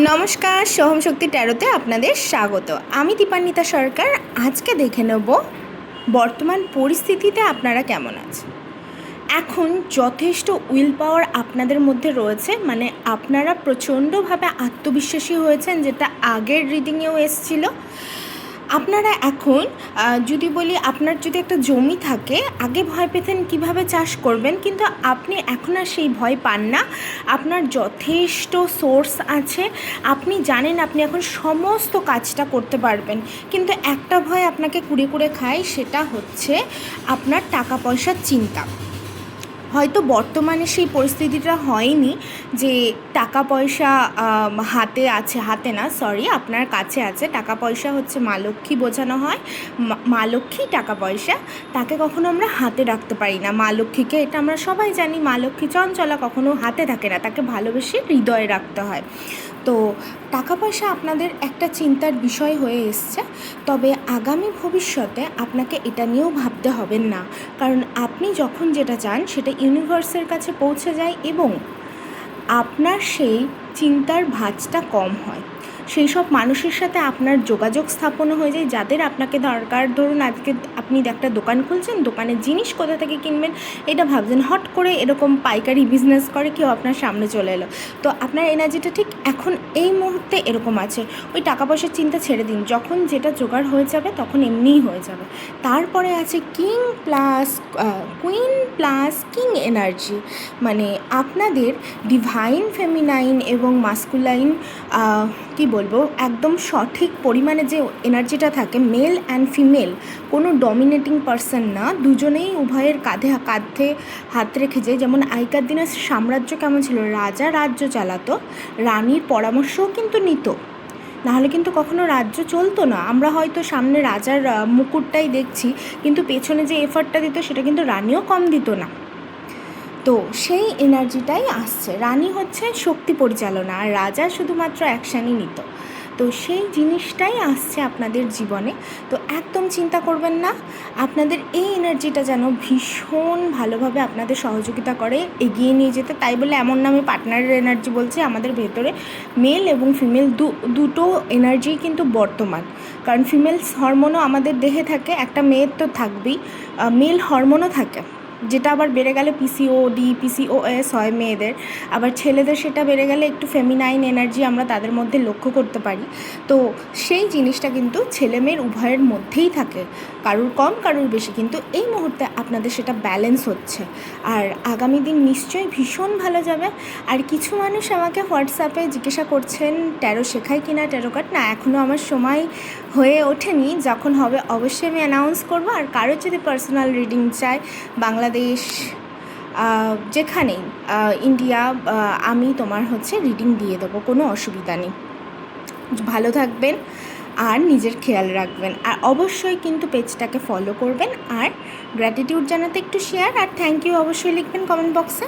নমস্কার, সোহম শক্তি ট্যারোতে আপনাদের স্বাগত। আমি দীপান্বিতা সরকার। আজকে দেখে নেব বর্তমান পরিস্থিতিতে আপনারা কেমন আছেন। এখন যথেষ্ট উইল পাওয়ার আপনাদের মধ্যে রয়েছে, মানে আপনারা প্রচণ্ডভাবে আত্মবিশ্বাসী হয়েছেন, যেটা আগের রিডিংয়েও এসেছিল। আপনারা এখন যদি বলি, আপনার যদি একটা জমি থাকে, আগে ভয় পেতেন কিভাবে চাষ করবেন, কিন্তু আপনি এখন আর সেই ভয় পান না। আপনার যথেষ্ট সোর্স আছে, আপনি জানেন আপনি এখন সমস্ত কাজটা করতে পারবেন। কিন্তু একটা ভয় আপনাকে কুড়ে কুড়ে খায়, সেটা হচ্ছে আপনার টাকা পয়সার চিন্তা। হয়তো বর্তমানে সেই পরিস্থিতিটা হয়নি যে টাকা পয়সা হাতে আছে, হাতে না সরি, আপনার কাছে আছে। টাকা পয়সা হচ্ছে মা লক্ষ্মী বোঝানো হয়, মা লক্ষ্মী টাকা পয়সা, তাকে কখনো আমরা হাতে রাখতে পারি না। মা লক্ষ্মীকে এটা আমরা সবাই জানি, মা লক্ষ্মী চঞ্চলা, কখনো হাতে থাকে না, তাকে ভালোবেসে হৃদয়ে রাখতে হয়। তো টাকা পয়সা আপনাদের একটা চিন্তার বিষয় হয়ে এসছে, তবে আগামী ভবিষ্যতে আপনাকে এটা নিয়েও ভাবতে হবেন না, কারণ আপনি যখন যেটা চান সেটা ইউনিভার্সের কাছে পৌঁছে যায় এবং আপনার সেই চিন্তার ভাঁজটা কম হয়। সেই সব মানুষের সাথে আপনার যোগাযোগ স্থাপনও হয়ে যায় যাদের আপনাকে দরকার। ধরুন আজকে আপনি একটা দোকান খুলছেন, দোকানের জিনিস কোথা থেকে কিনবেন এটা ভাবছেন, হট করে এরকম পাইকারি বিজনেস করে কেউ আপনার সামনে চলে এলো, তো আপনার এনার্জিটা ঠিক এখন এই মুহূর্তে এরকম আছে। ওই টাকা পয়সার চিন্তা ছেড়ে দিন, যখন যেটা জোগাড় হয়ে যাবে তখন এমনিই হয়ে যাবে। তারপরে আছে king plus queen plus king energy, মানে আপনাদের ডিভাইন ফেমিনাইন এবং মাস্কুলাইন কি বলবো, একদম সঠিক পরিমাণে যে এনার্জিটা থাকে, মেল অ্যান্ড ফিমেল, কোনো ডমিনেটিং পারসন না, দুজনেই উভয়ের কাঁধে কাঁধে হাত রেখে যায়। যেমন আগেকার দিনের সাম্রাজ্য কেমন ছিল, রাজা রাজ্য চালাতো, রানীর পরামর্শও কিন্তু নিত, নাহলে কিন্তু কখনো রাজ্য চলতো না। আমরা হয়তো সামনে রাজার মুকুটটাই দেখছি, কিন্তু পেছনে যে এফার্টটা দিত সেটা কিন্তু রানীও কম দিত না। তো সেই এনার্জিটাই আসছে। রানী হচ্ছে শক্তি পরিচালনা, আর রাজা শুধুমাত্র অ্যাকশানই নিত। তো সেই জিনিসটাই আসছে আপনাদের জীবনে। তো একদম চিন্তা করবেন না, আপনাদের এই এনার্জিটা যেন ভীষণ ভালোভাবে আপনাদের সহযোগিতা করে এগিয়ে নিয়ে যেতে। তাই বলে এমন না আমি পার্টনারের এনার্জি বলছি, আমাদের ভেতরে মেল এবং ফিমেল দুটো এনার্জি কিন্তু বর্তমান, কারণ ফিমেল হরমোনও আমাদের দেহে থাকে, একটা মেয়ের তো থাকবেই, মেল হরমোনও থাকে, যেটা আবার বেড়ে গেলে পিসিওডি পিসিওএস হয় মেয়েদের, আবার ছেলেদের সেটা বেড়ে গেলে একটু ফেমিনাইন এনার্জি আমরা তাদের মধ্যে লক্ষ্য করতে পারি। তো সেই জিনিসটা কিন্তু ছেলে মেয়ের উভয়ের মধ্যেই থাকে, কারুর কম কারুর বেশি, কিন্তু এই মুহূর্তে আপনাদের সেটা ব্যালেন্স হচ্ছে। আর আগামী দিন নিশ্চয়ই ভীষণ ভালো যাবে। আর কিছু মানুষ আমাকে হোয়াটসঅ্যাপে জিজ্ঞাসা করছেন ট্যারো শেখায় কি না, ট্যারো কার্ড না, এখনও আমার সময় হয়ে ওঠেনি, যখন হবে অবশ্যই আমি অ্যানাউন্স করবো। আর কারোর যদি পার্সোনাল রিডিং চাই, বাংলাদেশ যেখানেই, ইন্ডিয়া, আমি তোমার রিডিং দিয়ে দেবো, কোনো অসুবিধা নেই। ভালো থাকবেন আর নিজের খেয়াল রাখবেন, আর অবশ্যই কিন্তু পেজটাকে ফলো করবেন, আর গ্র্যাটিটিউড জানাতে একটু শেয়ার আর থ্যাংক ইউ অবশ্যই লিখবেন কমেন্ট বক্সে।